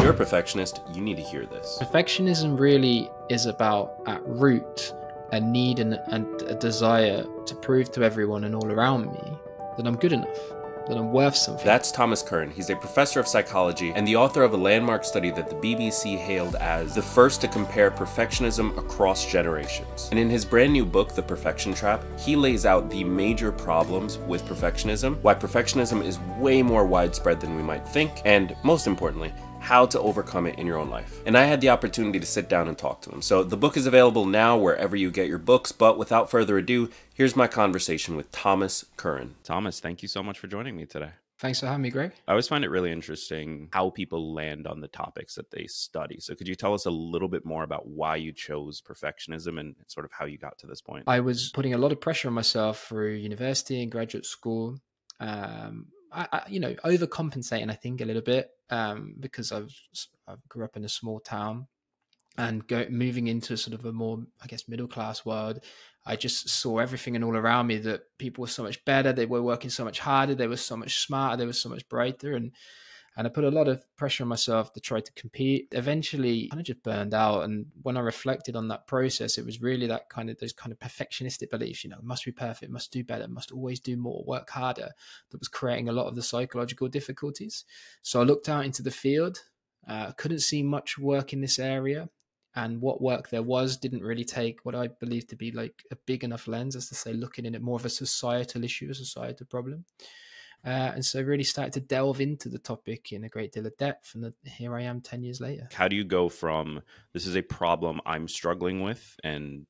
you're a perfectionist, you need to hear this. Perfectionism really is about, at root, a need and a desire to prove to everyone and all around me that I'm good enough, that I'm worth something. That's Thomas Curran. He's a professor of psychology and the author of a landmark study that the BBC hailed as the first to compare perfectionism across generations. And in his brand new book, The Perfection Trap, he lays out the major problems with perfectionism, why perfectionism is way more widespread than we might think, and most importantly, how to overcome it in your own life. And I had the opportunity to sit down and talk to him. So the book is available now wherever you get your books, but without further ado, here's my conversation with Thomas Curran. Thomas, thank you so much for joining me today. Thanks for having me, Greg. I always find it really interesting how people land on the topics that they study. So could you tell us a little bit more about why you chose perfectionism and sort of how you got to this point? I was putting a lot of pressure on myself through university and graduate school. Overcompensating, I think, a little bit because I grew up in a small town, and moving into sort of a more, I guess, middle class world. I just saw everything and all around me that people were so much better. They were working so much harder. They were so much smarter. They were so much brighter. And I put a lot of pressure on myself to try to compete. Eventually, I kind of just burned out. And when I reflected on that process, it was really those kind of perfectionistic beliefs, must be perfect, must do better, must always do more, work harder, that was creating a lot of the psychological difficulties. So I looked out into the field, couldn't see much work in this area. And what work there was didn't really take what I believe to be like a big enough lens, as to say, looking in it more of a societal issue, a societal problem. And so I really started to delve into the topic in a great deal of depth. And here I am 10 years later. How do you go from, this is a problem I'm struggling with and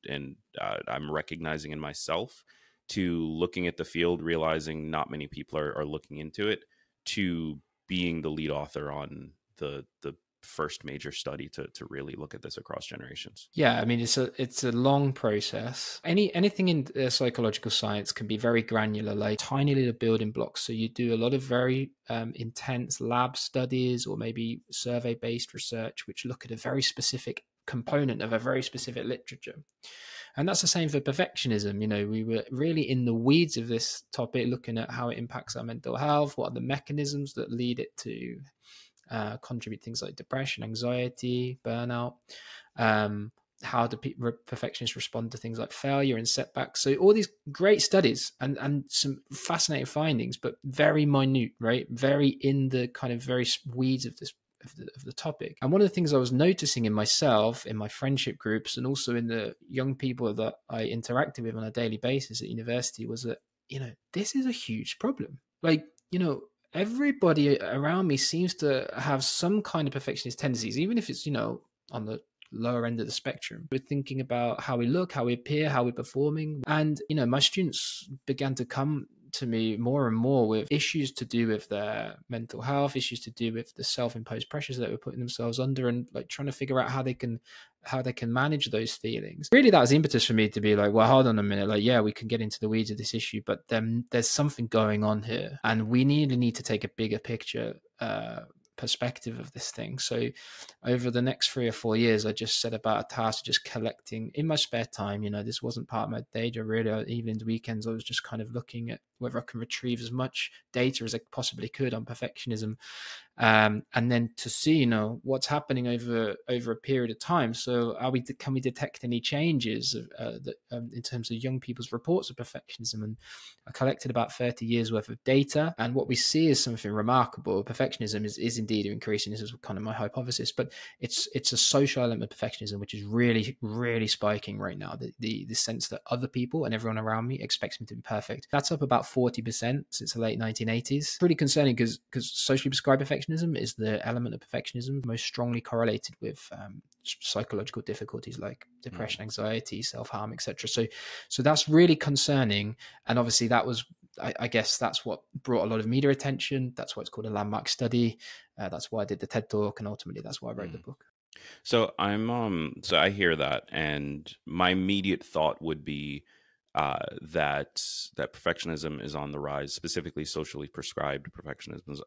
I'm recognizing in myself, to looking at the field, realizing not many people are looking into it, to being the lead author on the first major study to really look at this across generations? Yeah, I mean, it's a long process. Anything in psychological science can be very granular, like tiny little building blocks. So you do a lot of very intense lab studies, or maybe survey-based research, which look at a very specific component of a very specific literature. And that's the same for perfectionism. We were really in the weeds of this topic, looking at how it impacts our mental health, what are the mechanisms that lead it to contribute things like depression, anxiety, burnout. How do perfectionists respond to things like failure and setbacks? So all these great studies and some fascinating findings, but very minute, right? Very in the kind of very weeds of this of the topic. And one of the things I was noticing in myself, in my friendship groups, and also in the young people that I interacted with on a daily basis at university, was that this is a huge problem. Everybody around me seems to have some kind of perfectionist tendencies, even if it's, on the lower end of the spectrum. We're thinking about how we look, how we appear, how we're performing. And, my students began to come to me more and more with issues to do with their mental health, issues to do with the self-imposed pressures that we're putting themselves under, and like trying to figure out how they can manage those feelings. Really, that was the impetus for me to be like, well, hold on a minute. Like, yeah, we can get into the weeds of this issue, but then there's something going on here, and we need to take a bigger picture perspective of this thing. So over the next 3 or 4 years, I just set about a task of just collecting in my spare time. This wasn't part of my day job really. Evenings, weekends, I was just kind of looking at whether I can retrieve as much data as I possibly could on perfectionism, and then to see what's happening over a period of time. So can we detect any changes in terms of young people's reports of perfectionism? And I collected about 30 years worth of data, and what we see is something remarkable. Perfectionism is indeed increasing. This is kind of my hypothesis, but it's a social element of perfectionism which is really, really spiking right now. The sense that other people and everyone around me expects me to be perfect. That's up about 40% since the late 1980s. Pretty concerning, because socially prescribed perfectionism is the element of perfectionism most strongly correlated with psychological difficulties like depression, anxiety, self-harm, etc. So that's really concerning. And obviously that was, I guess that's what brought a lot of media attention. That's why it's called a landmark study. That's why I did the TED Talk, and ultimately that's why I wrote the book. So so I hear that, and my immediate thought would be that perfectionism is on the rise. Specifically, socially prescribed perfectionism,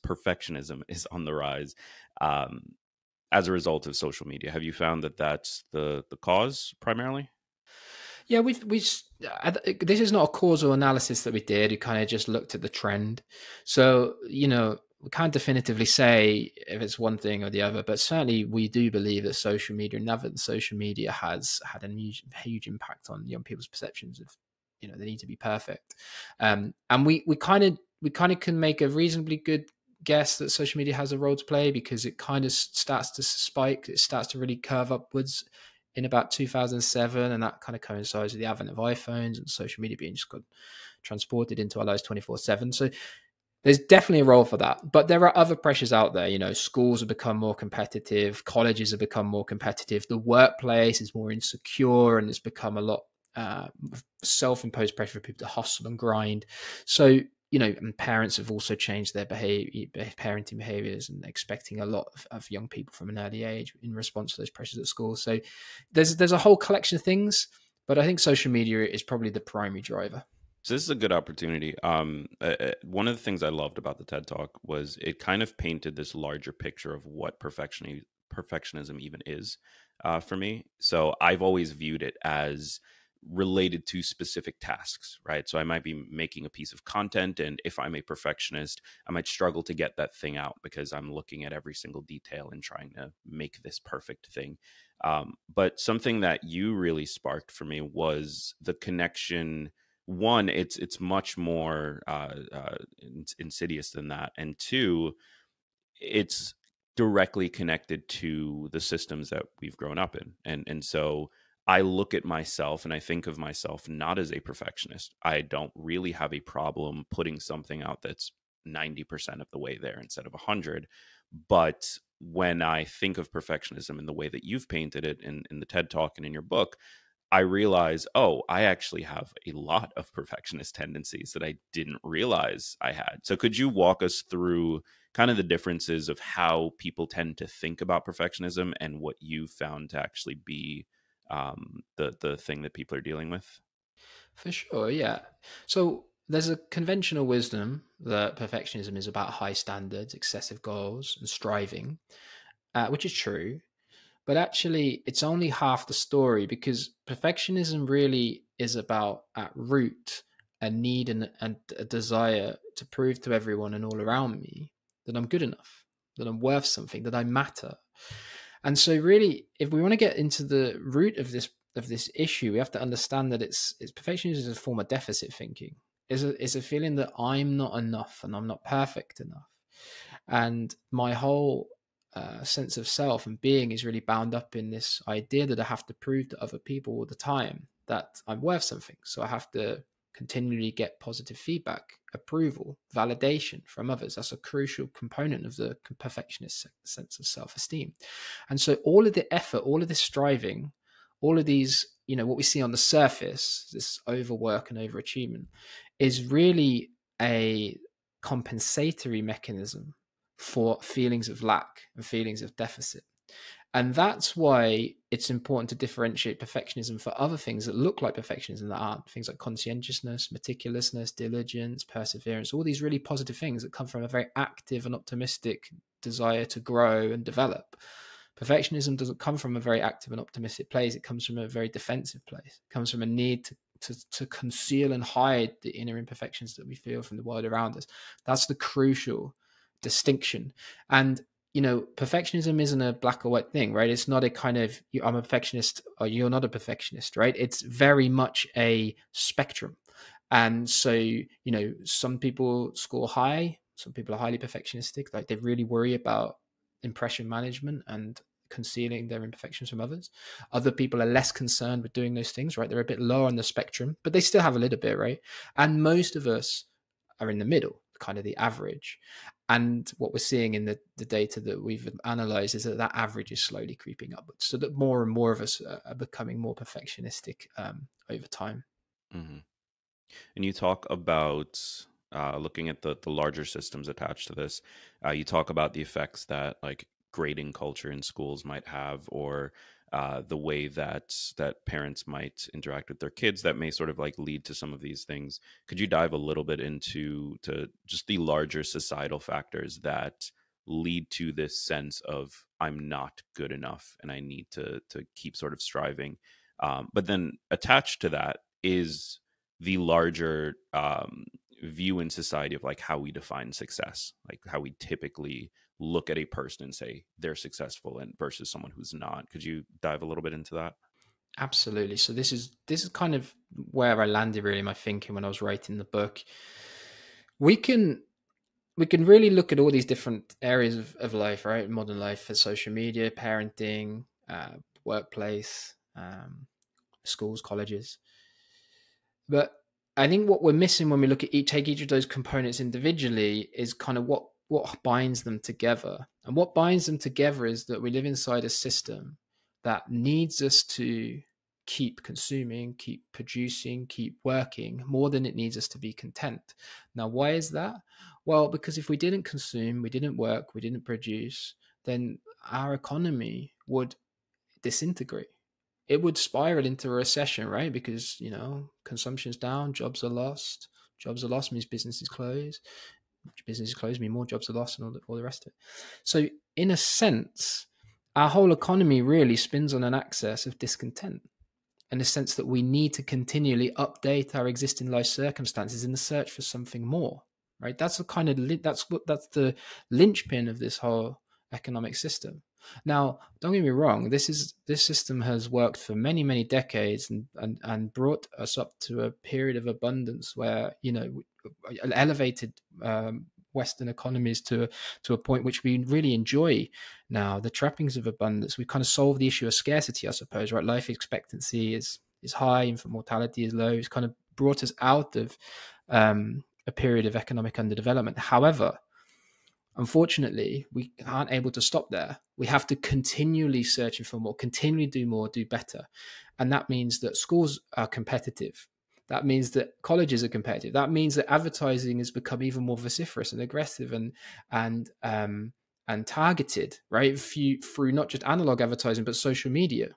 perfectionism is on the rise as a result of social media. Have you found that that's the cause primarily? Yeah, this is not a causal analysis that we did. We kind of just looked at the trend. So, we can't definitively say if it's one thing or the other, but certainly we do believe that social media, now that social media has had a huge impact on young people's perceptions of, they need to be perfect. And we kind of can make a reasonably good guess that social media has a role to play, because it kind of starts to spike, it starts to really curve upwards in about 2007, and that kind of coincides with the advent of iPhones and social media being just got transported into our lives 24/7. So there's definitely a role for that. But there are other pressures out there. Schools have become more competitive, colleges have become more competitive, the workplace is more insecure, and it's become a lot self-imposed pressure for people to hustle and grind. So, and parents have also changed their parenting behaviors, and expecting a lot of young people from an early age in response to those pressures at school. So there's a whole collection of things, but I think social media is probably the primary driver. So this is a good opportunity. One of the things I loved about the TED Talk was it kind of painted this larger picture of what perfectionism even is for me. So I've always viewed it as related to specific tasks, right? So I might be making a piece of content, and if I'm a perfectionist, I might struggle to get that thing out because I'm looking at every single detail and trying to make this perfect thing. But something that you really sparked for me was the connection. One, it's much more insidious than that, and two, it's directly connected to the systems that we've grown up in, and so I look at myself and I think of myself not as a perfectionist. I don't really have a problem putting something out that's 90% of the way there instead of 100. But when I think of perfectionism in the way that you've painted it in the TED Talk and in your book, I realize, oh, I actually have a lot of perfectionist tendencies that I didn't realize I had. So could you walk us through kind of the differences of how people tend to think about perfectionism and what you found to actually be the thing that people are dealing with? For sure, yeah. So there's a conventional wisdom that perfectionism is about high standards, excessive goals, and striving, which is true. But actually, it's only half the story, because perfectionism really is about, at root, a need and a desire to prove to everyone and all around me that I'm good enough, that I'm worth something, that I matter. And so, really, if we want to get into the root of this issue, we have to understand that it's perfectionism is a form of deficit thinking. It's a feeling that I'm not enough and I'm not perfect enough, and my whole sense of self and being is really bound up in this idea that I have to prove to other people all the time that I'm worth something. So I have to continually get positive feedback, approval, validation from others. That's a crucial component of the perfectionist sense of self-esteem. And so all of the effort, all of this striving, all of these, what we see on the surface, this overwork and overachievement, is really a compensatory mechanism for feelings of lack and feelings of deficit. And that's why it's important to differentiate perfectionism for other things that look like perfectionism that aren't. Things like conscientiousness, meticulousness, diligence, perseverance, all these really positive things that come from a very active and optimistic desire to grow and develop. Perfectionism doesn't come from a very active and optimistic place. It comes from a very defensive place. It comes from a need to conceal and hide the inner imperfections that we feel from the world around us. That's the crucial distinction. And perfectionism isn't a black or white thing, right? It's not a kind of I'm a perfectionist or you're not a perfectionist, right? It's very much a spectrum. And so, some people score high, some people are highly perfectionistic, like they really worry about impression management and concealing their imperfections from others. Other people are less concerned with doing those things, right? They're a bit lower on the spectrum, but they still have a little bit, right? And most of us are in the middle, kind of the average. And what we're seeing in the data that we've analyzed is that average is slowly creeping upwards, so that more and more of us are becoming more perfectionistic over time. Mm-hmm. And you talk about looking at the larger systems attached to this. You talk about the effects that like grading culture in schools might have, or the way that parents might interact with their kids that may sort of like lead to some of these things. Could you dive a little bit into just the larger societal factors that lead to this sense of I'm not good enough and I need to keep sort of striving? But then attached to that is the larger view in society of like how we define success, like how we typically look at a person and say they're successful and versus someone who's not. Could you dive a little bit into that? Absolutely. So this is kind of where I landed really my thinking when I was writing the book. We can we can really look at all these different areas of life, right? Modern life, for social media, parenting, workplace, schools, colleges. But I think what we're missing when we look at take each of those components individually is kind of what binds them together. And what binds them together is that we live inside a system that needs us to keep consuming, keep producing, keep working more than it needs us to be content. Now, why is that? Well, because if we didn't consume, we didn't work, we didn't produce, then our economy would disintegrate. It would spiral into a recession, right? Because, consumption's down, jobs are lost. Jobs are lost means businesses close. Businesses close mean more jobs are lost, and all the rest of it. So, in a sense, our whole economy really spins on an axis of discontent, in the sense that we need to continually update our existing life circumstances in the search for something more, right? That's the linchpin of this whole economic system. Now, don't get me wrong, this system has worked for many, many decades and brought us up to a period of abundance where, elevated Western economies to a point which we really enjoy now. The trappings of abundance, we kind of solve the issue of scarcity, I suppose, right? Life expectancy is high, infant mortality is low. It's kind of brought us out of a period of economic underdevelopment. However, unfortunately, we aren't able to stop there. We have to continually searching for more, continually do more, do better. And that means that schools are competitive. That means that colleges are competitive. That means that advertising has become even more vociferous and aggressive and targeted, right? Through not just analog advertising, but social media,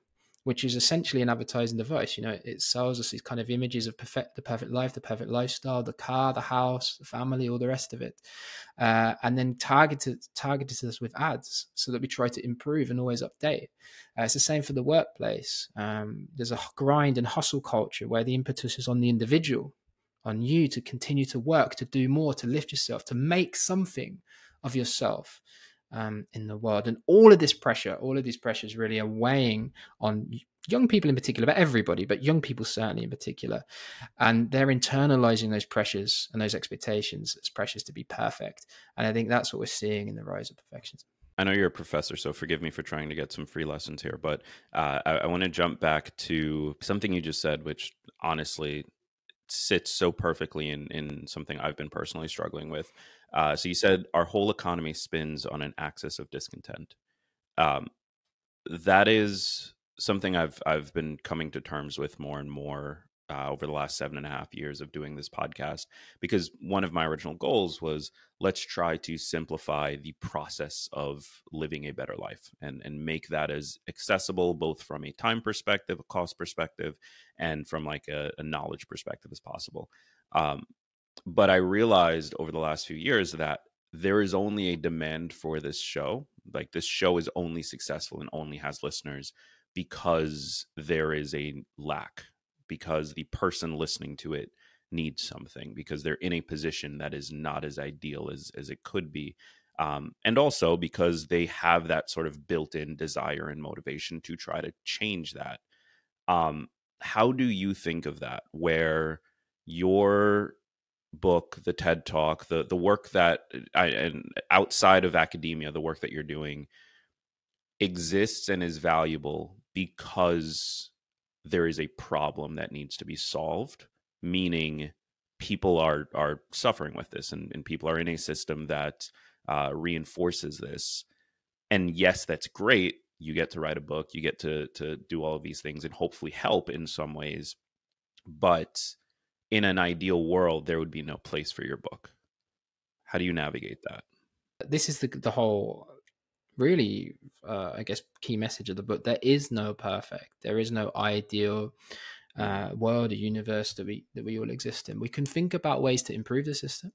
which is essentially an advertising device. It sells us these kind of images of the perfect life, the perfect lifestyle, the car, the house, the family, all the rest of it. And then targeted us with ads so that we try to improve and always update. It's the same for the workplace. There's a grind and hustle culture where the impetus is on the individual, on you to continue to work, to do more, to lift yourself, to make something of yourself in the world. And all of these pressures really are weighing on young people in particular, but everybody, but young people certainly in particular. And they're internalizing those pressures and those expectations as pressures to be perfect. And I think that's what we're seeing in the rise of perfectionism. I know you're a professor, so forgive me for trying to get some free lessons here, but I want to jump back to something you just said, which honestly sits so perfectly in something I've been personally struggling with. So you said our whole economy spins on an axis of discontent. That is something I've been coming to terms with more and more over the last 7.5 years of doing this podcast, because one of my original goals was, let's try to simplify the process of living a better life and make that as accessible, both from a time perspective, a cost perspective, and from like a knowledge perspective as possible. But I realized over the last few years that there is only a demand for this show. Like, this show is only successful and only has listeners because there is a lack, because the person listening to it needs something, because they're in a position that is not as ideal as it could be. And also because they have that sort of built-in desire and motivation to try to change that. How do you think of that, where your book, the TED Talk, the work that and outside of academia, the work that you're doing exists and is valuable because there is a problem that needs to be solved, meaning people are suffering with this, and people are in a system that reinforces this. And yes, that's great. You get to write a book, you get to do all of these things and hopefully help in some ways. But in an ideal world, there would be no place for your book. How do you navigate that? This is the whole really, I guess, key message of the book. There is no perfect. There is no ideal world or universe that we all exist in. We can think about ways to improve the system.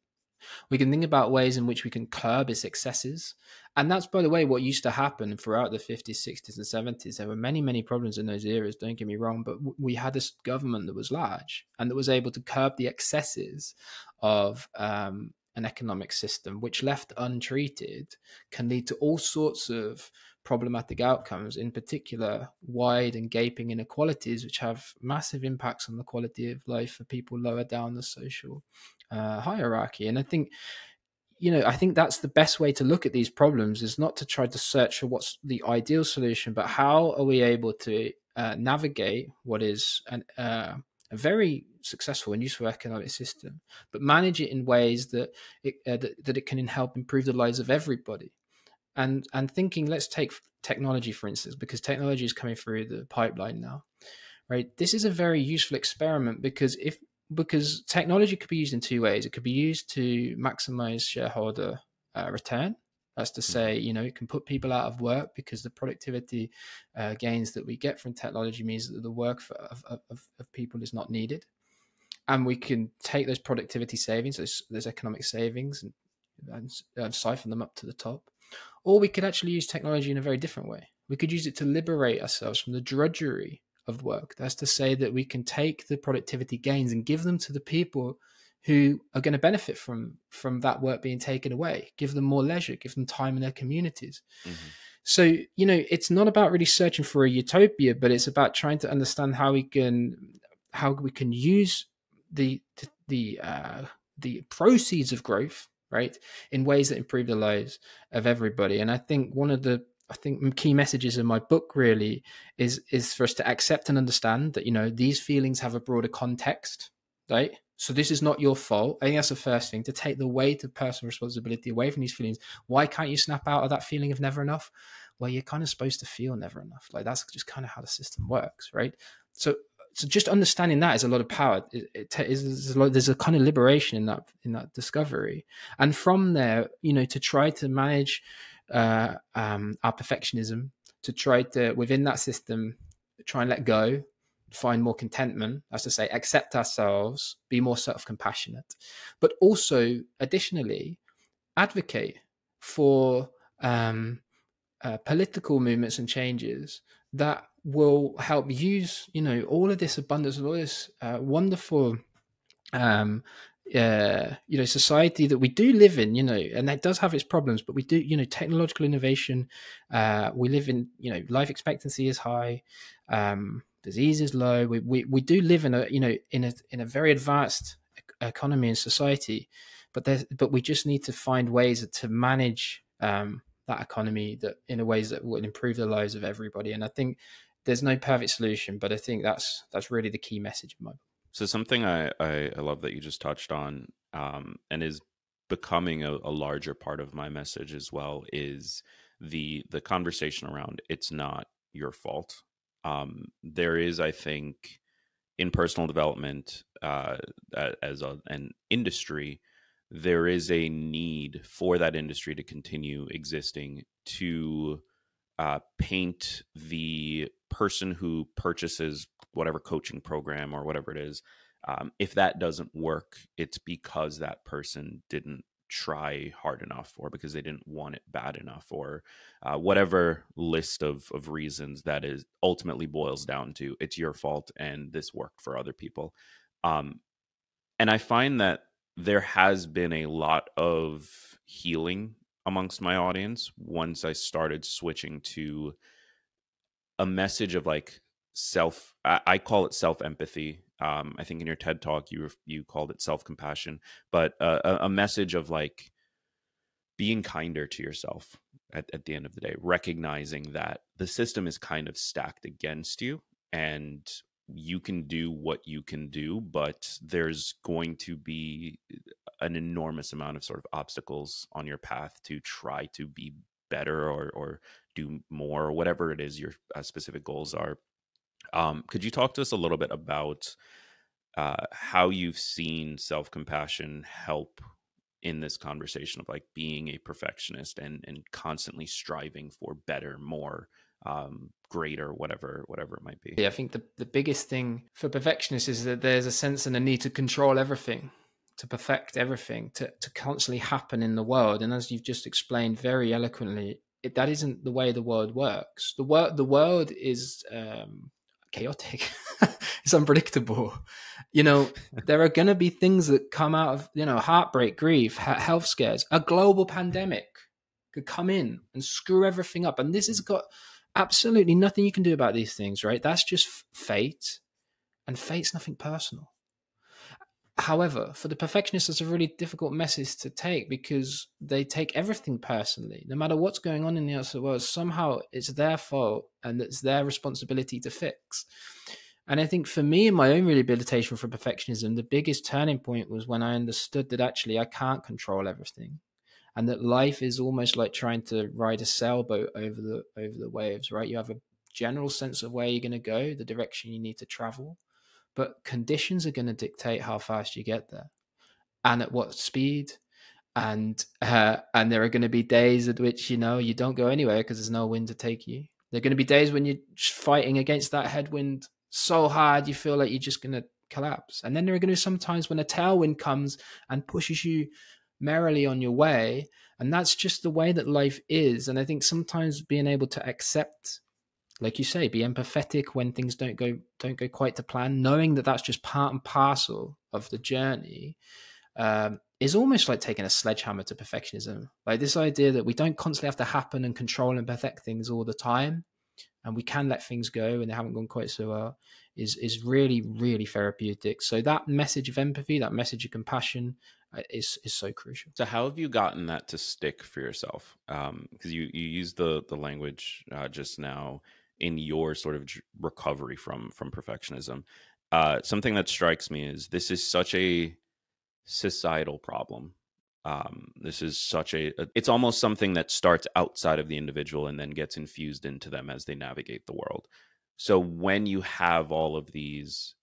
We can think about ways in which we can curb its excesses. And that's, by the way, what used to happen throughout the 50s, 60s, and 70s. There were many, many problems in those eras, don't get me wrong, but we had this government that was large and that was able to curb the excesses of an economic system, which left untreated can lead to all sorts of problematic outcomes, in particular wide and gaping inequalities, which have massive impacts on the quality of life for people lower down the social hierarchy. And I think, I think that's the best way to look at these problems, is not to try to search for what's the ideal solution, but how are we able to navigate what is a very successful and useful economic system, but manage it in ways that it can help improve the lives of everybody. And thinking, let's take technology for instance, because technology is coming through the pipeline now, right? This is a very useful experiment because technology could be used in two ways. It could be used to maximize shareholder return. That's to say, it can put people out of work because the productivity gains that we get from technology means that the work of people is not needed. And we can take those productivity savings, those economic savings, and siphon them up to the top. Or we could actually use technology in a very different way. We could use it to liberate ourselves from the drudgery of work. That's to say that we can take the productivity gains and give them to the people who are going to benefit from that work being taken away, give them more leisure, give them time in their communities. Mm-hmm. So, it's not about really searching for a utopia, but it's about trying to understand how we can use the proceeds of growth, right, in ways that improve the lives of everybody. And I think one of the key messages in my book really is for us to accept and understand that, these feelings have a broader context, right? So this is not your fault. I think that's the first thing, to take the weight of personal responsibility away from these feelings. Why can't you snap out of that feeling of never enough? Well, you're kind of supposed to feel never enough. Like, that's just kind of how the system works, right? So just understanding that is a lot of power. There's a kind of liberation in that discovery. And from there, to try to manage our perfectionism, to try to, within that system, try and let go, find more contentment, as to say, accept ourselves, be more self-compassionate, but also additionally advocate for political movements and changes that will help use, all of this abundance and all this wonderful society that we do live in, and that does have its problems, but we do, technological innovation, we live in, life expectancy is high, disease is low. We do live in a very advanced economy and society, but we just need to find ways to manage that economy that in a ways that would improve the lives of everybody. And I think there's no perfect solution, but I think that's really the key message of my book. So something I love that you just touched on, and is becoming a larger part of my message as well, is the conversation around it's not your fault. There is, I think, in personal development, as an industry, there is a need for that industry to continue existing, to paint the person who purchases whatever coaching program or whatever it is, if that doesn't work, it's because that person didn't try hard enough, or because they didn't want it bad enough, or whatever list of reasons that is ultimately boils down to, it's your fault and this worked for other people. And I find that there has been a lot of healing amongst my audience once I started switching to a message of like I call it self-empathy. I think in your TED talk you called it self-compassion, but a message of like being kinder to yourself at the end of the day, recognizing that the system is kind of stacked against you and you can do what you can do, but there's going to be an enormous amount of sort of obstacles on your path to try to be better or do more, or whatever it is your specific goals are. Could you talk to us a little bit about how you've seen self-compassion help in this conversation of like being a perfectionist and constantly striving for better, more, greater, whatever it might be? Yeah, I think the biggest thing for perfectionists is that there's a sense and a need to control everything, to perfect everything, to constantly happen in the world. And as you've just explained very eloquently, that isn't the way the world works. The world is chaotic. It's unpredictable. There are going to be things that come out of, heartbreak, grief, health scares. A global pandemic could come in and screw everything up. And this has got absolutely nothing you can do about these things, right? That's just fate. And fate's nothing personal. However, for the perfectionists, it's a really difficult message to take because they take everything personally. No matter what's going on in the outside world, somehow it's their fault and it's their responsibility to fix. And I think for me, in my own rehabilitation from perfectionism, the biggest turning point was when I understood that actually I can't control everything, and that life is almost like trying to ride a sailboat over the waves, right? You have a general sense of where you're going to go, the direction you need to travel, but conditions are going to dictate how fast you get there and at what speed. And there are going to be days at which, you don't go anywhere because there's no wind to take you. There are going to be days when you're fighting against that headwind so hard you feel like you're just going to collapse. And then there are going to be some times when a tailwind comes and pushes you merrily on your way. And that's just the way that life is. And I think sometimes being able to accept, like you say, be empathetic when things don't go quite to plan, knowing that that's just part and parcel of the journey, is almost like taking a sledgehammer to perfectionism. Like this idea that we don't constantly have to happen and control and perfect things all the time, and we can let things go and they haven't gone quite so well, is really, really therapeutic. So that message of empathy, that message of compassion, is so crucial. So how have you gotten that to stick for yourself? Because you used the language just now in your sort of recovery from perfectionism. Something that strikes me is this is such a societal problem. This is such it's almost something that starts outside of the individual and then gets infused into them as they navigate the world. So when you have all of these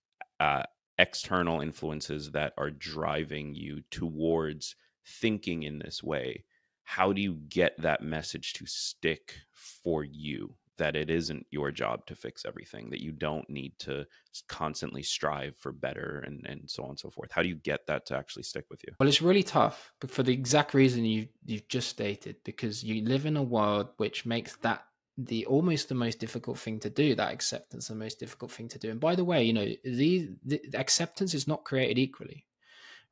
external influences that are driving you towards thinking in this way, how do you get that message to stick for you, that it isn't your job to fix everything, that you don't need to constantly strive for better and so on and so forth? How do you get that to actually stick with you? Well, it's really tough, but for the exact reason you've just stated, because you live in a world which makes that almost the most difficult thing to do, that acceptance the most difficult thing to do. And by the way, the acceptance is not created equally,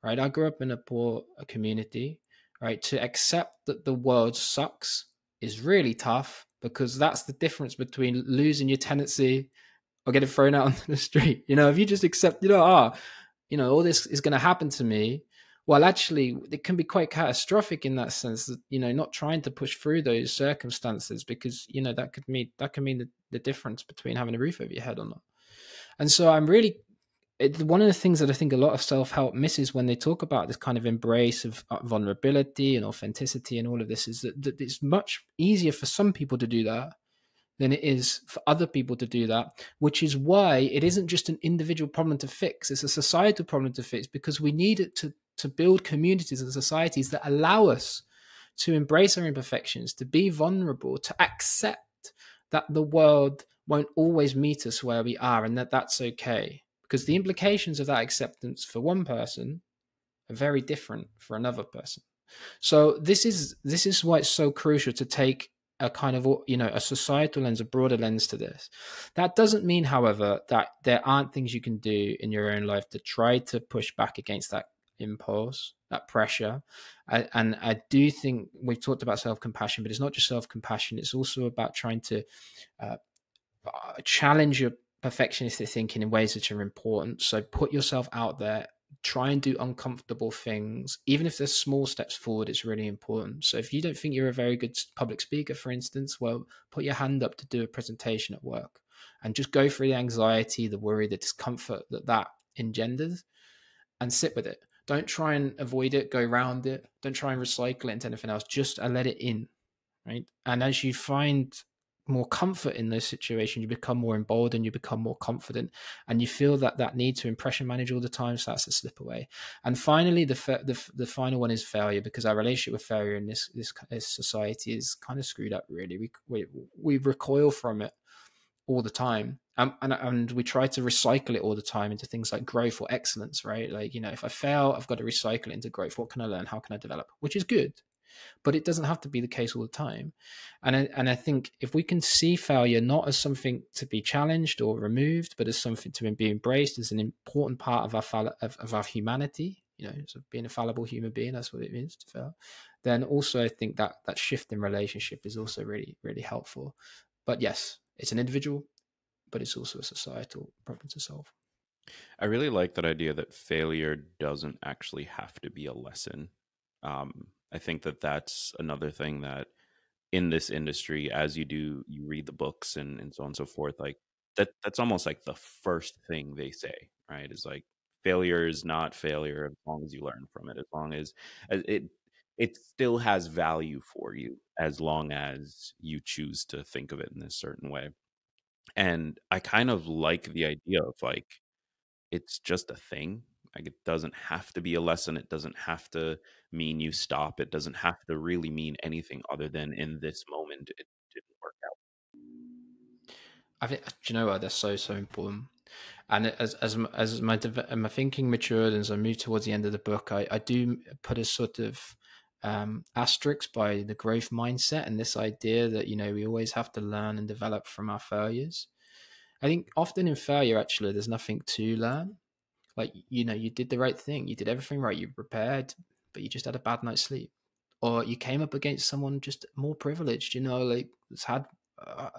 right? I grew up in a poor community, right? To accept that the world sucks is really tough, because that's the difference between losing your tenancy or getting thrown out onto the street. If you just accept, all this is going to happen to me, well, actually, it can be quite catastrophic in that sense that, not trying to push through those circumstances, because, that could mean the difference between having a roof over your head or not. And so one of the things that I think a lot of self-help misses when they talk about this kind of embrace of vulnerability and authenticity and all of this is that it's much easier for some people to do that than it is for other people to do that, which is why it isn't just an individual problem to fix. It's a societal problem to fix, because we need it to build communities and societies that allow us to embrace our imperfections, to be vulnerable, to accept that the world won't always meet us where we are, and that that's okay. Because the implications of that acceptance for one person are very different for another person. So this is why it's so crucial to take a kind of, a societal lens, a broader lens to this. That doesn't mean, however, that there aren't things you can do in your own life to try to push back against that impulse, that pressure. And I do think we've talked about self-compassion, but it's not just self-compassion. It's also about trying to challenge your perfectionistic thinking in ways which are important. So put yourself out there, try and do uncomfortable things, even if there's small steps forward. It's really important. So if you don't think you're a very good public speaker, for instance, well, put your hand up to do a presentation at work and just go through the anxiety, the worry, the discomfort that engenders, and sit with it. Don't try and avoid it, go around it. Don't try and recycle it into anything else. Just let it in, right? And as you find more comfort in those situations, you become more emboldened, you become more confident, and you feel that need to impression manage all the time starts to slip away. And finally, the final one is failure, because our relationship with failure in this society is kind of screwed up, really. We recoil from it all the time. And we try to recycle it all the time into things like growth or excellence, right? Like, if I fail, I've got to recycle it into growth. What can I learn? How can I develop? Which is good, but it doesn't have to be the case all the time. And I think if we can see failure not as something to be challenged or removed, but as something to be embraced as an important part of our humanity, so being a fallible human being, that's what it means to fail. Then also I think that shift in relationship is also really, really helpful. But yes, it's an individual, but it's also a societal problem to solve. I really like that idea that failure doesn't actually have to be a lesson. I think that that's another thing that in this industry, as you read the books and so on and so forth, like that's almost like the first thing they say, right? Is like failure is not failure as long as you learn from it, as long as it still has value for you, as long as you choose to think of it in this certain way. And I kind of like the idea of like it's just a thing. Like it doesn't have to be a lesson. It doesn't have to mean you stop. It doesn't have to really mean anything other than in this moment it didn't work out. I think, do you know what? That's so important. And as my thinking matured, and as I moved towards the end of the book, I do put a sort of asterisk by the growth mindset and this idea that we always have to learn and develop from our failures. I think often in failure, actually, there's nothing to learn. Like, you did the right thing, you did everything right, you prepared, but you just had a bad night's sleep, or you came up against someone just more privileged, like has had uh,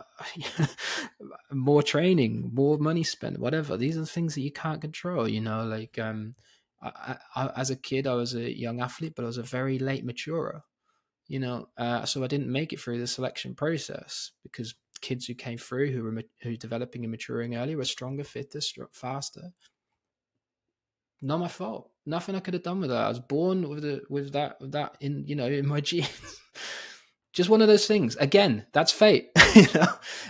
more training, more money spent, whatever. These are the things that you can't control. Like as a kid, I was a young athlete, but I was a very late maturer. So I didn't make it through the selection process because kids who came through who were developing and maturing early were stronger, fitter, faster. Not my fault. Nothing I could have done with that. I was born with that in my genes. Just one of those things. Again, that's fate,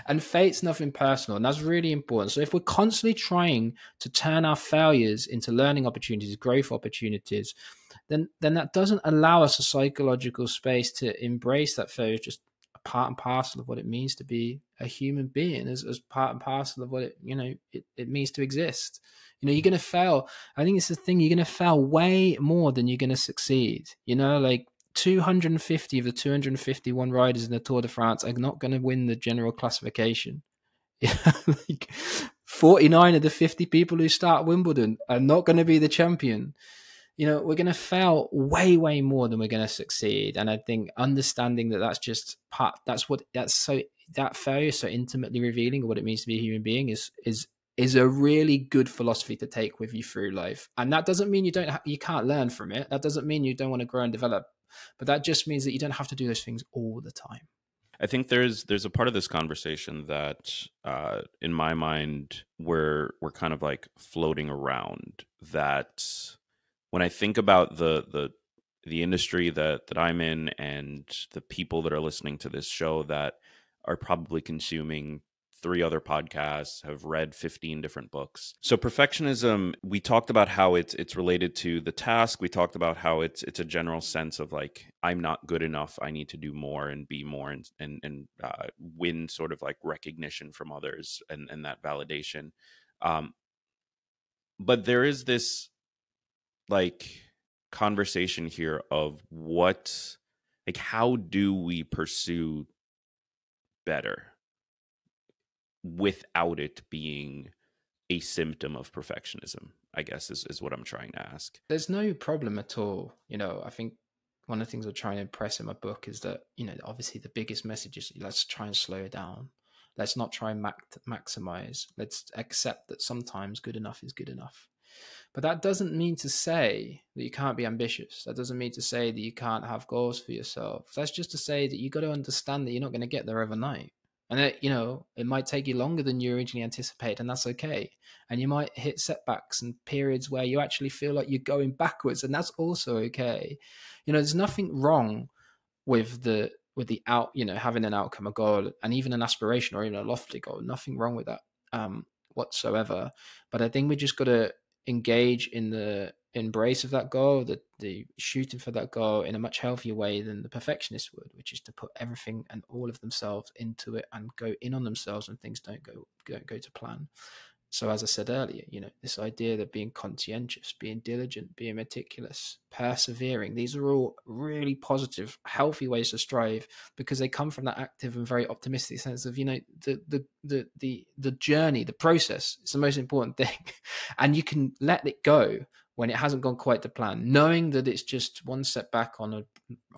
and fate's nothing personal, and that's really important. So if we're constantly trying to turn our failures into learning opportunities, growth opportunities, then that doesn't allow us a psychological space to embrace that failure, just a part and parcel of what it means to be a human being, as part and parcel of what it means to exist. You're going to fail. I think it's the thing. You're going to fail way more than you're going to succeed. Like 250 of the 251 riders in the Tour de France are not going to win the general classification. Like 49 of the 50 people who start Wimbledon are not going to be the champion. We're going to fail way, way more than we're going to succeed. And I think understanding that's just part, that failure is so intimately revealing of what it means to be a human being is a really good philosophy to take with you through life. And that doesn't mean you can't learn from it. That doesn't mean you don't want to grow and develop, but that just means that you don't have to do those things all the time. I think there's a part of this conversation that, in my mind, we're kind of like floating around. That when I think about the industry that I'm in and the people that are listening to this show that are probably consuming 3 other podcasts, have read 15 different books. So perfectionism, we talked about how it's related to the task. We talked about how it's a general sense of like, I'm not good enough. I need to do more and be more and win sort of like recognition from others and that validation. But there is this like conversation here of how do we pursue better without it being a symptom of perfectionism, I guess is what I'm trying to ask. There's no problem at all. I think one of the things I'm trying to impress in my book is that, obviously the biggest message is let's try and slow it down. Let's not try and maximize. Let's accept that sometimes good enough is good enough. But that doesn't mean to say that you can't be ambitious. That doesn't mean to say that you can't have goals for yourself. That's just to say that you got to understand that you're not going to get there overnight. And that, it might take you longer than you originally anticipated, and that's okay. And you might hit setbacks and periods where you actually feel like you're going backwards, and that's also okay. There's nothing wrong with the having an outcome, a goal, and even an aspiration or even a lofty goal. Nothing wrong with that whatsoever. But I think we just got to engage in the embrace of that goal, the shooting for that goal in a much healthier way than the perfectionist would, which is to put everything and all of themselves into it and go in on themselves when things don't go to plan. So as I said earlier, this idea that being conscientious, being diligent, being meticulous, persevering, these are all really positive, healthy ways to strive, because they come from that active and very optimistic sense of, the journey, the process. It's the most important thing. And you can let it go when it hasn't gone quite to plan, knowing that it's just one step back on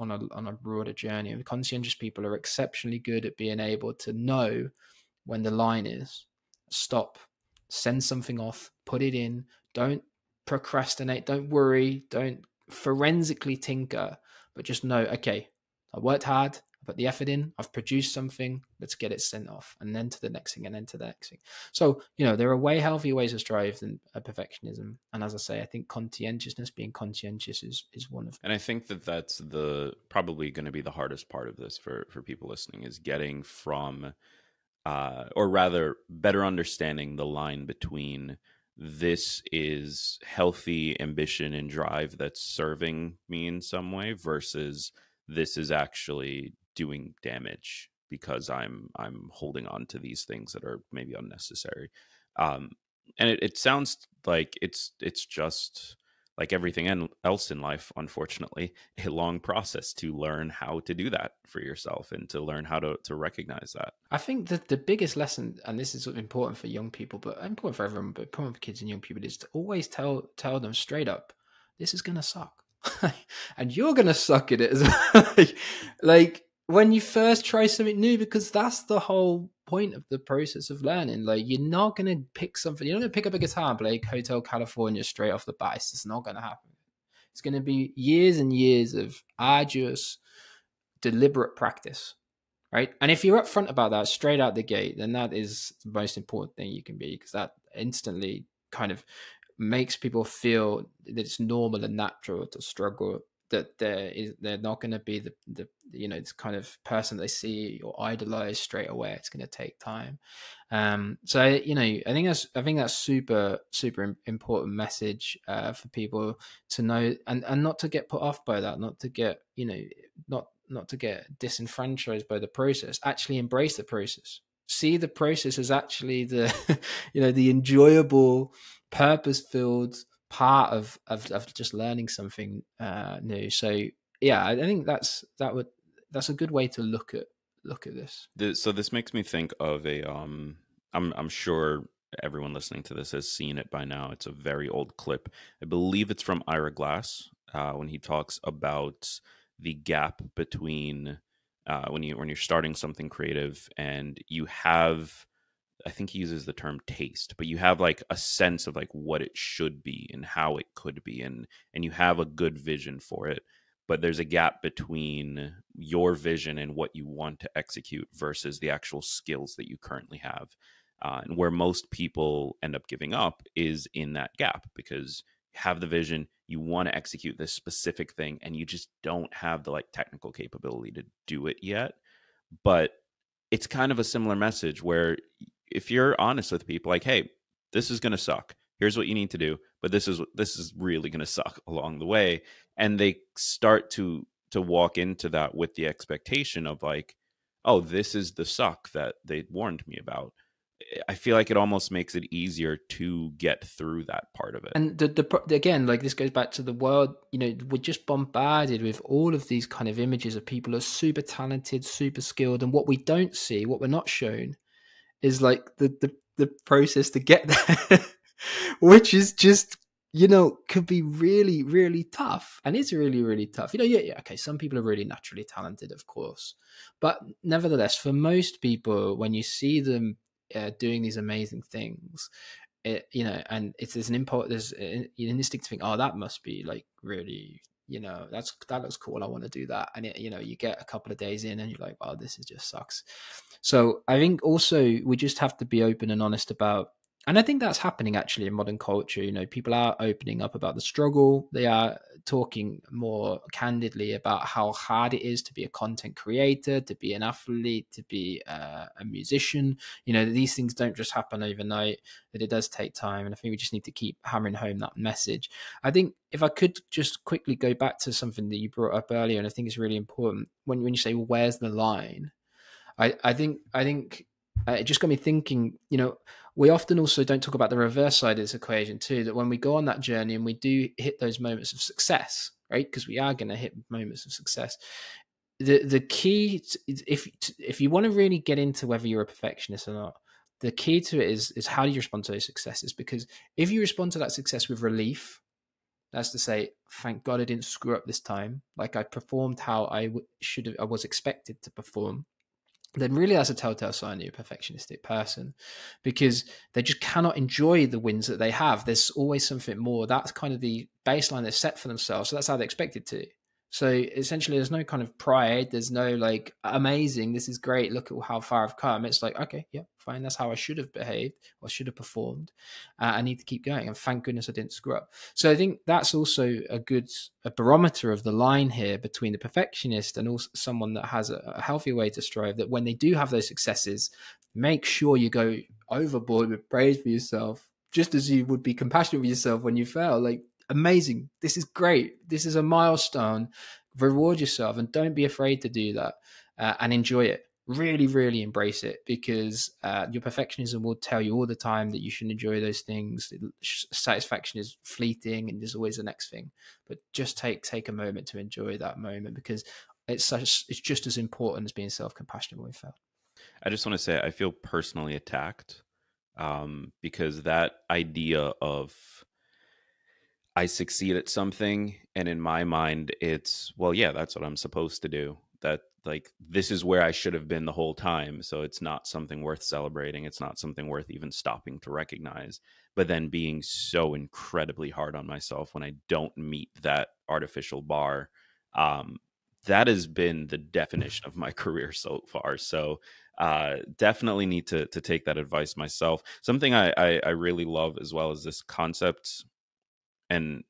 a broader journey. And conscientious people are exceptionally good at being able to know when the line is stop, send something off, put it in, don't procrastinate, don't worry, don't forensically tinker, but just know, okay, I worked hard, I put the effort in, I've produced something, let's get it sent off, and then to the next thing, and then to the next thing. So, there are way healthier ways to strive than perfectionism. And as I say, I think conscientiousness, being conscientious is one of them. And I think that that's probably going to be the hardest part of this for people listening, is getting from or rather better understanding the line between this is healthy ambition and drive that's serving me in some way versus this is actually doing damage because I'm holding on to these things that are maybe unnecessary. And it sounds like it's just like everything else in life, unfortunately, a long process to learn how to do that for yourself and to learn how to recognize that. I think that the biggest lesson, and this is important for young people, but important for everyone, but important for kids and young people, is to always tell them straight up, this is going to suck. And you're going to suck at it as well. Like when you first try something new, because that's the whole point of the process of learning. Like, you're not going to pick something, you're not going to pick up a guitar and play Hotel California straight off the bat. It's just not going to happen. It's going to be years and years of arduous, deliberate practice, right? And if you're upfront about that straight out the gate, then that is the most important thing you can be, because that instantly kind of makes people feel that it's normal and natural to struggle, that they're not going to be the this kind of person they see or idolize straight away. It's going to take time. So I think that's super important message for people to know, and not to get put off by that, not to get not to get disenfranchised by the process. Actually embrace the process. See the process as actually the the enjoyable, purpose-filled part of just learning something new. So yeah, I think that's a good way to look at this. So this makes me think of a I'm sure everyone listening to this has seen it by now. It's a very old clip. I believe it's from Ira Glass when he talks about the gap between when you're starting something creative and you have, I think he uses the term taste, but you have like a sense of like what it should be and how it could be, and you have a good vision for it, but there's a gap between your vision and what you want to execute versus the actual skills that you currently have. And where most people end up giving up is in that gap, because you have the vision, you want to execute this specific thing, and you just don't have the like technical capability to do it yet. But it's kind of a similar message where if you're honest with people, like, hey, this is going to suck. Here's what you need to do, but this is really going to suck along the way. And they start to walk into that with the expectation of like, oh, this is the suck that they warned me about. I feel like it almost makes it easier to get through that part of it. And again, like this goes back to the world, we're just bombarded with all of these kind of images of people who are super talented, super skilled. And what we don't see, what we're not shown, is like the process to get there, which is just, could be really, really tough. And it's really, really tough. Okay, some people are really naturally talented, of course. But nevertheless, for most people, when you see them doing these amazing things, and there's an impulse, there's an instinct to think, oh, that must be like really, that looks cool, I want to do that. And you get a couple of days in and you're like, wow, this is just sucks. So I think also we just have to be open and honest about And I think that's happening actually in modern culture. You know, people are opening up about the struggle. They are talking more candidly about how hard it is to be a content creator, to be an athlete, to be a musician. You know, these things don't just happen overnight, that it does take time. And I think we just need to keep hammering home that message. I think if I could just quickly go back to something that you brought up earlier, and I think it's really important when you say, well, where's the line? I think it just got me thinking, you know, we often also don't talk about the reverse side of this equation too, that when we go on that journey and we do hit those moments of success, right? Because we are going to hit moments of success. The key, if you want to really get into whether you're a perfectionist or not, the key to it is how do you respond to those successes? Because if you respond to that success with relief, that's to say, thank God I didn't screw up this time. Like I performed how I was expected to perform, then really that's a telltale sign you're a perfectionistic person, because they just cannot enjoy the wins that they have. There's always something more. That's kind of the baseline they've set for themselves. So that's how they expect it to. So essentially, there's no kind of pride. There's no like, amazing, this is great, look at how far I've come. It's like, okay, yeah, fine. That's how I should have behaved or should have performed. I need to keep going. And thank goodness I didn't screw up. So I think that's also a barometer of the line here between the perfectionist and also someone that has a healthy way to strive, that when they do have those successes, make sure you go overboard with praise for yourself, just as you would be compassionate with yourself when you fail. Like, amazing, this is great, this is a milestone. Reward yourself and don't be afraid to do that, and enjoy it. Really, really embrace it, because your perfectionism will tell you all the time that you should enjoy those things. Satisfaction is fleeting and there's always the next thing, but just take a moment to enjoy that moment, because it's just as important as being self-compassionate when we fail. I just want to say I feel personally attacked, because that idea of I succeed at something, and in my mind, it's, well, yeah, that's what I'm supposed to do. That, like, this is where I should have been the whole time. So it's not something worth celebrating. It's not something worth even stopping to recognize. But then being so incredibly hard on myself when I don't meet that artificial bar, that has been the definition of my career so far. So definitely need to take that advice myself. Something I really love as well as this concept, and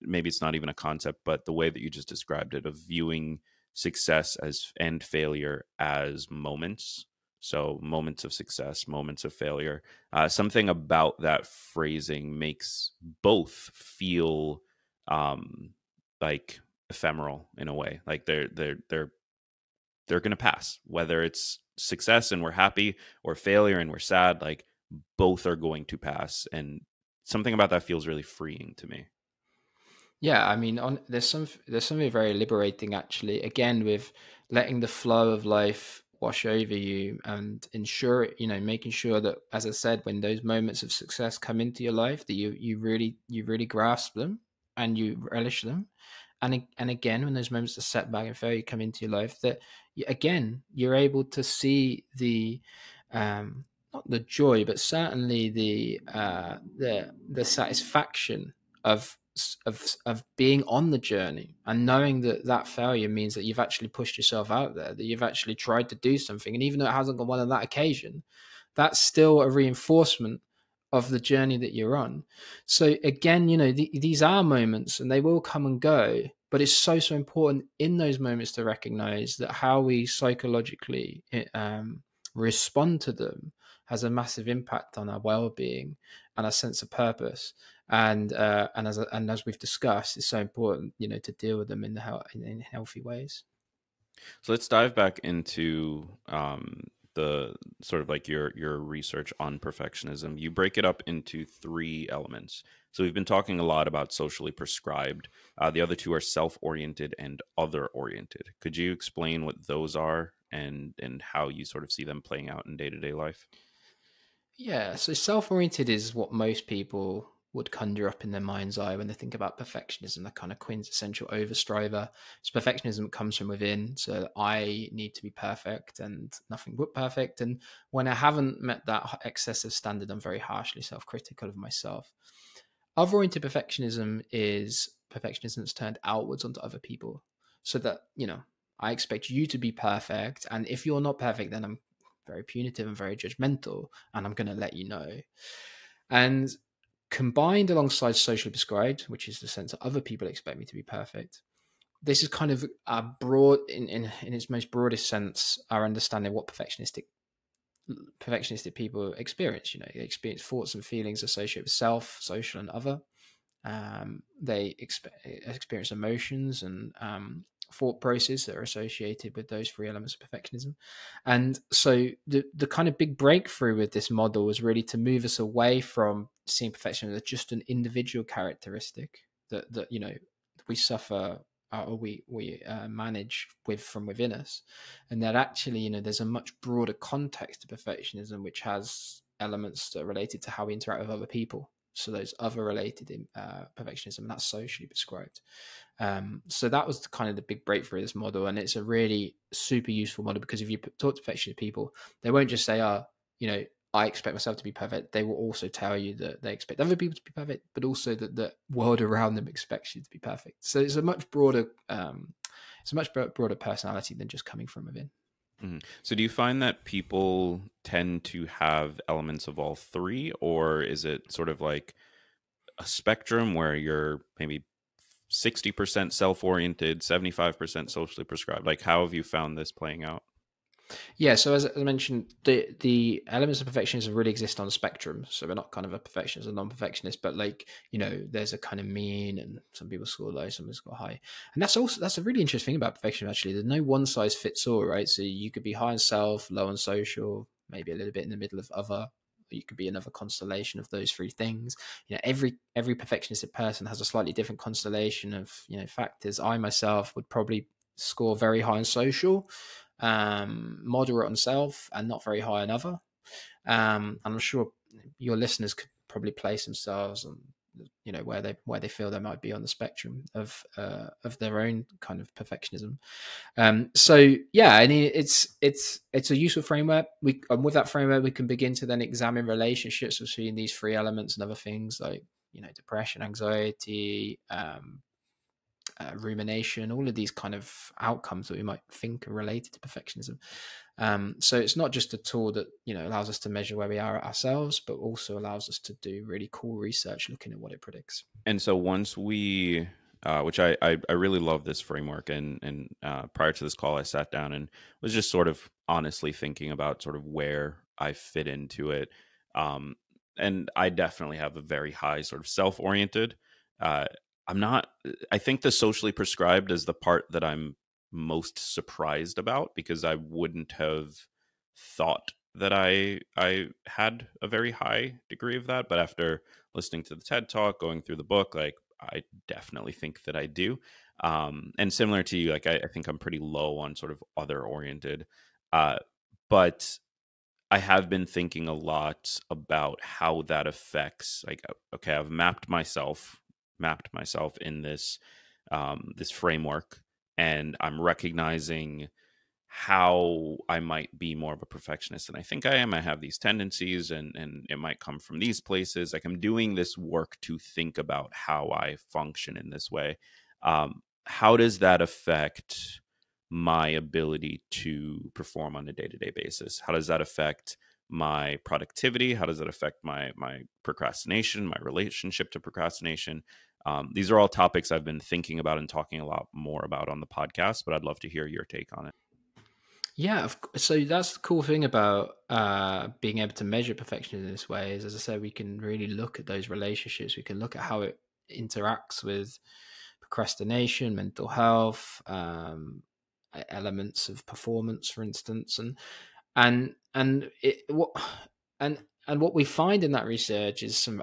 maybe it's not even a concept, but the way that you just described it, of viewing success as and failure as moments. So moments of success, moments of failure. Something about that phrasing makes both feel like ephemeral in a way. Like they're going to pass, whether it's success and we're happy or failure and we're sad. Like, both are going to pass, and something about that feels really freeing to me. Yeah, I mean, there's something very liberating actually. Again, with letting the flow of life wash over you and making sure that, as I said, when those moments of success come into your life, that you really grasp them and you relish them. And again, when those moments of setback and failure come into your life, that again you're able to see the not the joy, but certainly the satisfaction of of being on the journey, and knowing that that failure means that you've actually pushed yourself out there, that you've actually tried to do something, and even though it hasn't gone well on that occasion, that's still a reinforcement of the journey that you're on. So again, these are moments and they will come and go, but it's so important in those moments to recognize that how we psychologically respond to them has a massive impact on our well-being and our sense of purpose. And as we've discussed, it's so important, to deal with them in healthy ways. So let's dive back into the sort of like your research on perfectionism. You break it up into three elements. So we've been talking a lot about socially prescribed. The other two are self-oriented and other-oriented. Could you explain what those are and how you sort of see them playing out in day-to-day life? Yeah, so self-oriented is what most people would conjure up in their mind's eye when they think about perfectionism, the kind of quintessential overstriver. So perfectionism comes from within, so I need to be perfect and nothing but perfect. And when I haven't met that excessive standard, I'm very harshly self-critical of myself. Other-oriented perfectionism is perfectionism that's turned outwards onto other people. So that, I expect you to be perfect, and if you're not perfect, then I'm very punitive and very judgmental, and I'm going to let you know. And combined alongside socially prescribed, which is the sense that other people expect me to be perfect, this is kind of a broad, in its most broadest sense, our understanding of what perfectionistic people experience. You know, they experience thoughts and feelings associated with self, social, and other. They experience emotions and thought process that are associated with those three elements of perfectionism. And so the kind of big breakthrough with this model was really to move us away from seeing perfection as just an individual characteristic that you know, we suffer or we manage with from within us, and that actually, you know, there's a much broader context to perfectionism which has elements that are related to how we interact with other people. So those other related perfectionism, and that's socially prescribed. So that was kind of the big breakthrough of this model, and it's a really super useful model because if you talk to perfectionist people, they won't just say, "Oh, you know, I expect myself to be perfect." They will also tell you that they expect other people to be perfect, but also that the world around them expects you to be perfect. So it's a much broader, broader personality than just coming from within. Mhm. So do you find that people tend to have elements of all three, or is it sort of like a spectrum where you're maybe 60% self-oriented, 75% socially prescribed? Like, how have you found this playing out? Yeah, so as I mentioned, the elements of perfectionism really exist on a spectrum. So we're not kind of a perfectionist or non-perfectionist, but like, you know, there's a kind of mean, and some people score low, some people score high. And that's a really interesting thing about perfectionism, actually. There's no one size fits all, right? So you could be high on self, low on social, maybe a little bit in the middle of other. You could be another constellation of those three things. You know, every perfectionistic person has a slightly different constellation of, you know, factors. I myself would probably score very high on social, moderate on self, and not very high on other. And I'm sure your listeners could probably place themselves on, you know, where they feel they might be on the spectrum of their own kind of perfectionism. So yeah, I mean, it's a useful framework. With that framework, we can begin to then examine relationships between these three elements and other things like, you know, depression, anxiety, rumination, all of these kind of outcomes that we might think are related to perfectionism. So it's not just a tool that, you know, allows us to measure where we are ourselves, but also allows us to do really cool research looking at what it predicts. And so once we, which I really love this framework, and prior to this call, I sat down and was just sort of honestly thinking about sort of where I fit into it. Um, and I definitely have a very high sort of self-oriented. Uh, I'm not. I think the socially prescribed is the part that I'm most surprised about, because I wouldn't have thought that I had a very high degree of that, but after listening to the TED Talk, going through the book, like, I definitely think that I do. And similar to you, like, I think I'm pretty low on sort of other oriented. Uh, but I have been thinking a lot about how that affects, like, okay, I've mapped myself in this this framework, and I'm recognizing how I might be more of a perfectionist than I think I am. I have these tendencies, and it might come from these places. Like, I'm doing this work to think about how I function in this way. How does that affect my ability to perform on a day-to-day basis? How does that affect my productivity? How does it affect my procrastination, my relationship to procrastination? These are all topics I've been thinking about and talking a lot more about on the podcast, but I'd love to hear your take on it. Yeah, so that's the cool thing about being able to measure perfection in this way is, as I said, we can really look at those relationships. We can look at how it interacts with procrastination, mental health, elements of performance, for instance, and it what and what we find in that research is some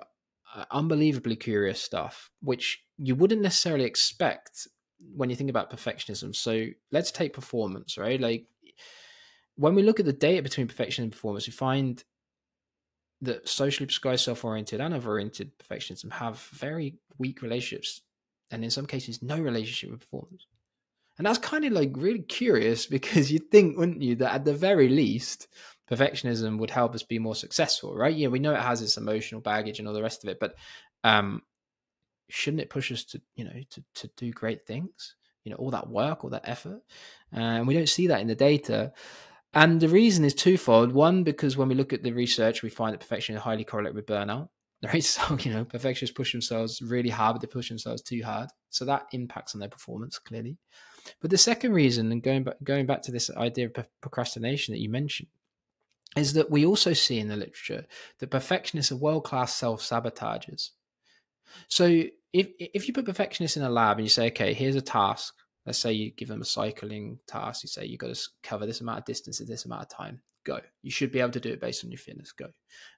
unbelievably curious stuff, which you wouldn't necessarily expect when you think about perfectionism. So let's take performance, right? Like, when we look at the data between perfection and performance, we find that socially prescribed, self-oriented, and other-oriented perfectionism have very weak relationships, and in some cases, no relationship with performance. And that's kind of like really curious, because you'd think, wouldn't you, that at the very least, perfectionism would help us be more successful, right? Yeah, we know it has its emotional baggage and all the rest of it, but shouldn't it push us to, you know, to do great things? You know, all that work, all that effort, and we don't see that in the data. And the reason is twofold. One, because when we look at the research, we find that perfection is highly correlated with burnout. right? So, perfectionists push themselves really hard, but they push themselves too hard. So that impacts on their performance, clearly. But the second reason, and going back to this idea of procrastination that you mentioned, is that we also see in the literature that perfectionists are world-class self-sabotagers. So if you put perfectionists in a lab and you say, okay, here's a task. Let's say you give them a cycling task. You say you've got to cover this amount of distance in this amount of time. Go. You should be able to do it based on your fitness. Go.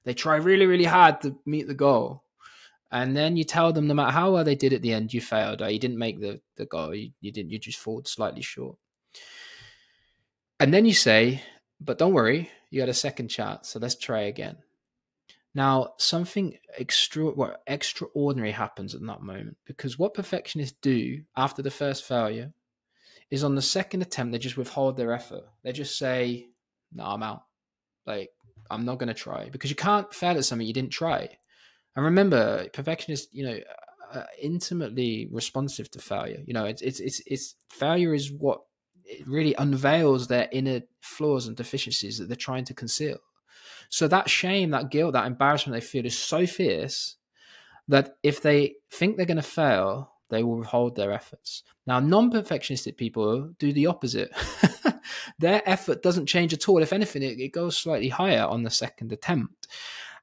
They try really, really hard to meet the goal. And then you tell them no matter how well they did at the end, you failed. Or you didn't make the goal. You didn't. You just fall slightly short. And then you say, but don't worry, you got a second chance. So let's try again. Now, something extraordinary happens at that moment, because what perfectionists do after the first failure is on the second attempt, they just withhold their effort. They just say, no, I'm out. Like, I'm not going to try, because you can't fail at something you didn't try. And remember, perfectionists, are intimately responsive to failure. It's failure is what it really unveils their inner flaws and deficiencies that they're trying to conceal. So that shame, that guilt, that embarrassment they feel is so fierce that if they think they're going to fail, they will withhold their efforts. Now, non-perfectionistic people do the opposite. Their effort doesn't change at all. If anything, it goes slightly higher on the second attempt.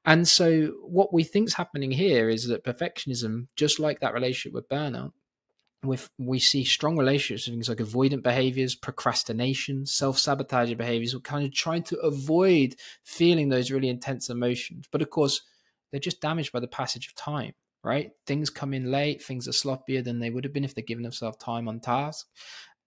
And so what we think is happening here is that perfectionism, just like that relationship with burnout, we see strong relationships with things like avoidant behaviors, procrastination, self-sabotaging behaviors. We're kind of trying to avoid feeling those really intense emotions. But of course, they're just damaged by the passage of time, right? Things come in late, things are sloppier than they would have been if they're given themselves time on task.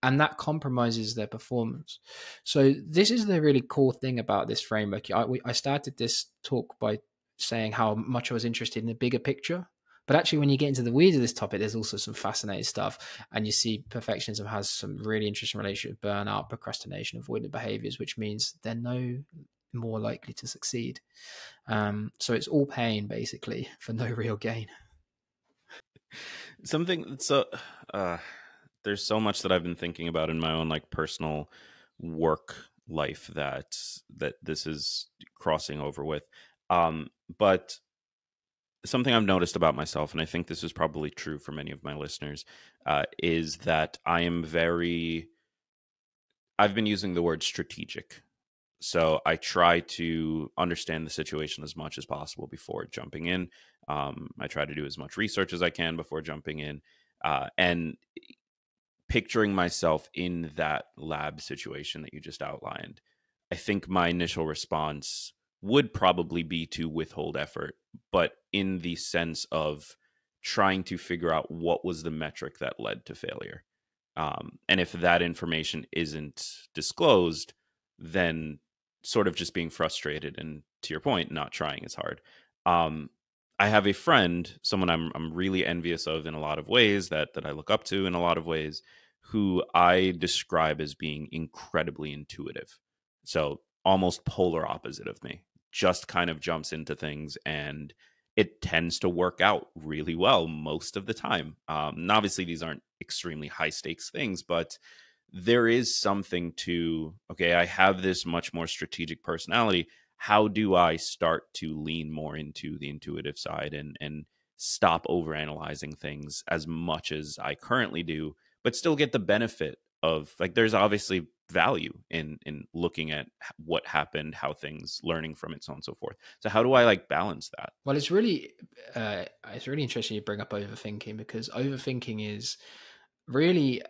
And that compromises their performance. So this is the really cool thing about this framework. I started this talk by saying how much I was interested in the bigger picture. But actually, when you get into the weeds of this topic, there's also some fascinating stuff. And you see perfectionism has some really interesting relationship with burnout, procrastination, avoidant behaviors, which means they're no more likely to succeed. So it's all pain, basically, for no real gain. There's so much that I've been thinking about in my own personal work life that this is crossing over with. But something I've noticed about myself, and I think this is probably true for many of my listeners, is that I've been using the word strategic. So I try to understand the situation as much as possible before jumping in. I try to do as much research as I can before jumping in. And picturing myself in that lab situation that you just outlined, I think my initial response would probably be to withhold effort, but in the sense of trying to figure out what was the metric that led to failure. And if that information isn't disclosed, then sort of just being frustrated and, to your point, not trying as hard. I have a friend, someone I'm really envious of in a lot of ways, that I look up to in a lot of ways, who I describe as being incredibly intuitive. So almost polar opposite of me, just kind of jumps into things, and it tends to work out really well most of the time. And obviously these aren't extremely high stakes things, but there is something to, okay, I have this much more strategic personality. How do I start to lean more into the intuitive side and stop overanalyzing things as much as I currently do, but still get the benefit of, there's obviously value in looking at what happened, how things, learning from it, so on and so forth. So how do I balance that? Well, it's really interesting you bring up overthinking, because overthinking is really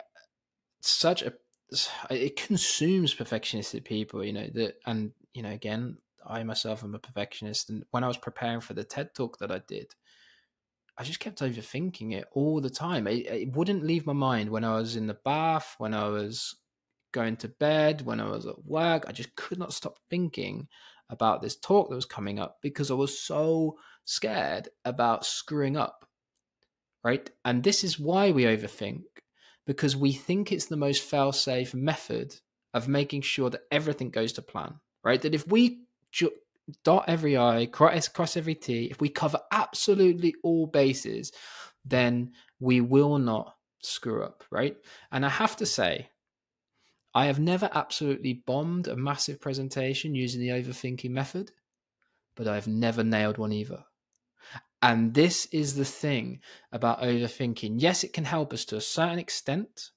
it consumes perfectionistic people, and again, I myself am a perfectionist, and when I was preparing for the TED talk that I did, I just kept overthinking it all the time. It wouldn't leave my mind when I was in the bath, when I was going to bed, when I was at work. I just could not stop thinking about this talk that was coming up, because I was so scared about screwing up, right? And this is why we overthink, because we think it's the most fail-safe method of making sure that everything goes to plan, right? That if we dot every I, cross every T, if we cover absolutely all bases, then we will not screw up, right? And I have to say, I have never absolutely bombed a massive presentation using the overthinking method, but I've never nailed one either. And this is the thing about overthinking. Yes, it can help us to a certain extent.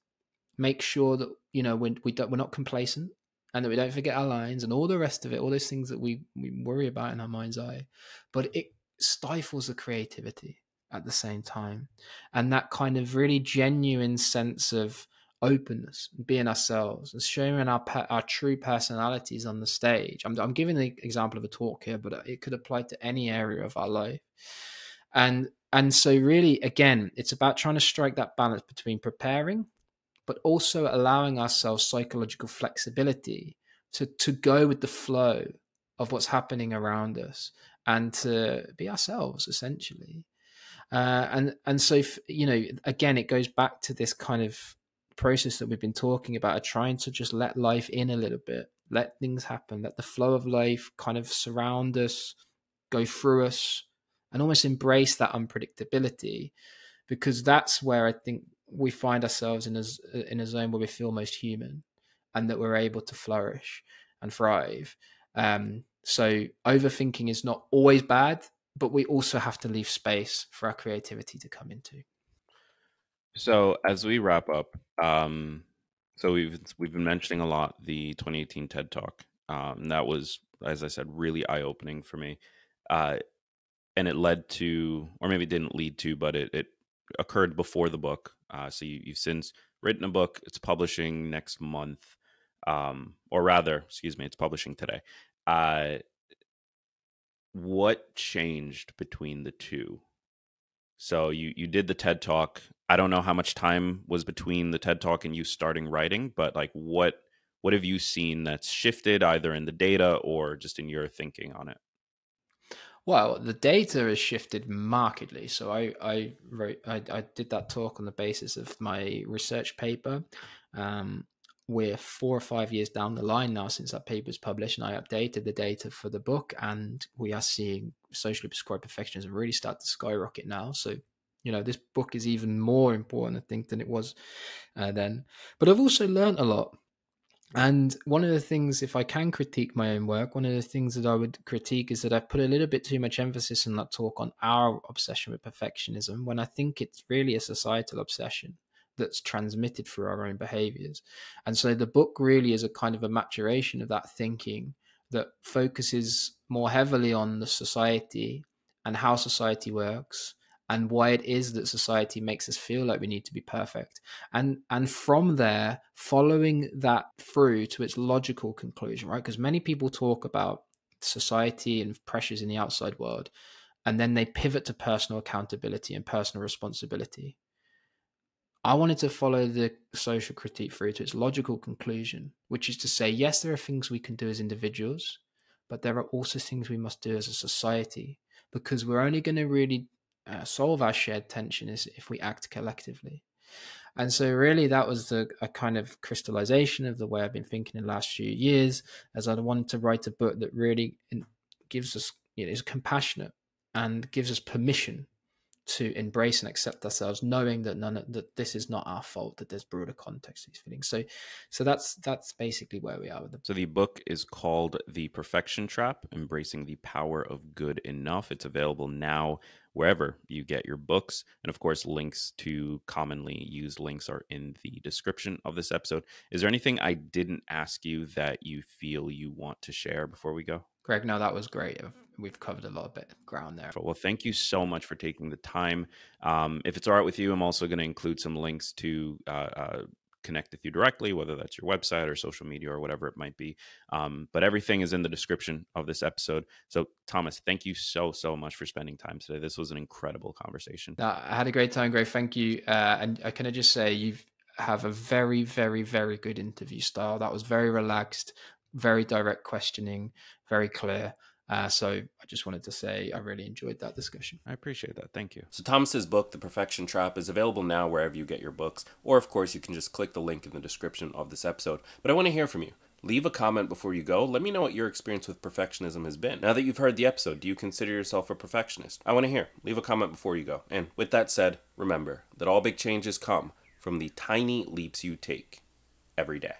Make sure that, you know, we're not complacent, and that we don't forget our lines and all the rest of it, all those things that we worry about in our mind's eye. But it stifles the creativity at the same time. And that kind of really genuine sense of openness, being ourselves, and showing our true personalities on the stage. I'm giving the example of a talk here, but it could apply to any area of our life. And so really, again, it's about trying to strike that balance between preparing, but also allowing ourselves psychological flexibility to go with the flow of what's happening around us and to be ourselves, essentially. And so, you know, again, it goes back to this kind of process that we've been talking about, of trying to just let life in a little bit, let things happen, let the flow of life kind of surround us, go through us, and almost embrace that unpredictability, because that's where I think we find ourselves in a zone where we feel most human, and that we're able to flourish and thrive. So overthinking is not always bad, but we also have to leave space for our creativity to come into. So as we wrap up, so we've been mentioning a lot the 2018 TED Talk. That was, as I said, really eye-opening for me. And it led to, or maybe didn't lead to, but it occurred before the book. So you've since written a book. It's publishing next month, or rather, excuse me, it's publishing today. What changed between the two? So you did the TED Talk. I don't know how much time was between the TED Talk and you starting writing, but like what have you seen that's shifted either in the data or just in your thinking on it? Well, the data has shifted markedly. So I did that talk on the basis of my research paper. We're 4 or 5 years down the line now since that paper was published, and I updated the data for the book, and we are seeing socially prescribed perfectionism really start to skyrocket now. So, you know, this book is even more important, I think, than it was then. But I've also learned a lot. And one of the things, if I can critique my own work, one of the things that I would critique is that I've put a little bit too much emphasis in that talk on our obsession with perfectionism, when I think it's really a societal obsession that's transmitted through our own behaviors. And so the book really is a kind of a maturation of that thinking that focuses more heavily on the society and how society works, and why it is that society makes us feel like we need to be perfect. And from there, following that through to its logical conclusion, right? Because many people talk about society and pressures in the outside world, and then they pivot to personal accountability and personal responsibility. I wanted to follow the social critique through to its logical conclusion, which is to say, yes, there are things we can do as individuals, but there are also things we must do as a society, because we're only going to really solve our shared tension is if we act collectively. And so really that was a kind of crystallization of the way I've been thinking in the last few years, as I wanted to write a book that really gives us, you know, is compassionate and gives us permission to embrace and accept ourselves, knowing that that this is not our fault, that there's broader context to these feelings. So that's basically where we are with them. So the book is called The Perfection Trap: Embracing the Power of Good Enough. It's available now wherever you get your books. And of course, links to commonly used links are in the description of this episode. Is there anything I didn't ask you that you feel you want to share before we go? Greg, no, that was great. We've covered a lot of ground there. Well, thank you so much for taking the time. If it's all right with you, I'm also going to include some links to connect with you directly, whether that's your website or social media or whatever it might be. But everything is in the description of this episode. So, Thomas, thank you so much for spending time today. This was an incredible conversation. I had a great time, Greg. Thank you. And can I just say, you have a very, very, very good interview style. That was very relaxed, very direct questioning, very clear. So I just wanted to say I really enjoyed that discussion. I appreciate that. Thank you. So Thomas's book, The Perfection Trap, is available now wherever you get your books, or of course you can just click the link in the description of this episode. But I want to hear from you. Leave a comment before you go. Let me know what your experience with perfectionism has been. Now that you've heard the episode, do you consider yourself a perfectionist? I want to hear. Leave a comment before you go. And with that said, remember that all big changes come from the tiny leaps you take every day.